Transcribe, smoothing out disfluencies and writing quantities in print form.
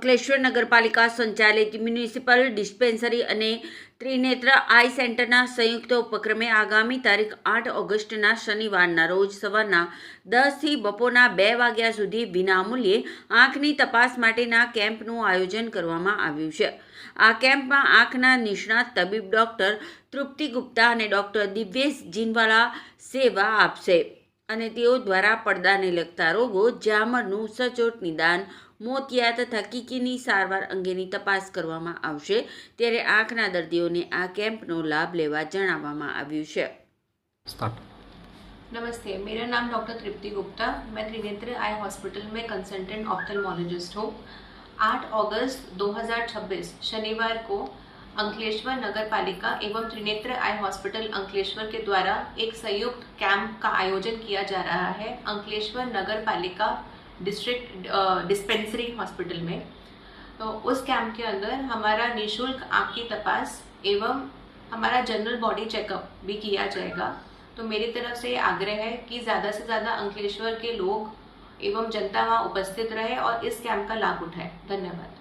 અંકલેશ્વર નગરપાલિકા સંચાલિત municipal dispensary અને ત્રિનેત્ર આઈ સેન્ટરના સંયુક્ત ઉપક્રમે આગામી તારીખ 8 ઓગસ્ટના શનિવારના રોજ સવારના 10 થી બપોરના 2 વાગ્યા સુધી વિનામૂલ્યે આંખની તપાસ માટેના કેમ્પનું આયોજન કરવામાં આવ્યું છે। આ કેમ્પમાં આંખના નિષ્ણાત તબીબ ડૉક્ટર તૃપ્તિ ગુપ્તા અને ડૉક્ટર દિવ્યેશ જીનવાલા સેવા આપશે અને તેઓ દ્વારા પડદાને લગતા રોગો, ઝામરનું સચોટ નિદાન, મોતિયા તથા કીકીની સારવાર અંગેની તપાસ કરવામાં આવશે। ત્યારે આંખના દર્દીઓને આ કેમ્પનો લાભ લેવા જણાવવામાં આવ્યું છે। नमस्ते, मेरा नाम डॉक्टर तृप्ति गुप्ता, मैं त्रिनेत्र आई हॉस्पिटल में कंसल्टेंट ऑप्थेल्मोलॉजिस्ट हूँ। 8 अगस्त 2026 शनिवार को अंकलेश्वर नगर पालिका एवं त्रिनेत्र आई हॉस्पिटल अंकलेश्वर के द्वारा एक संयुक्त कैंप का आयोजन किया जा रहा है अंकलेश्वर नगर पालिका डिस्ट्रिक्ट डिस्पेंसरी हॉस्पिटल में। तो उस कैंप के अंदर हमारा निःशुल्क आँख की तपास एवं हमारा जनरल बॉडी चेकअप भी किया जाएगा। तो मेरी तरफ से आग्रह है कि ज़्यादा से ज़्यादा अंकलेश्वर के लोग एवं जनता वहाँ उपस्थित रहे और इस कैंप का लाभ उठाए। धन्यवाद।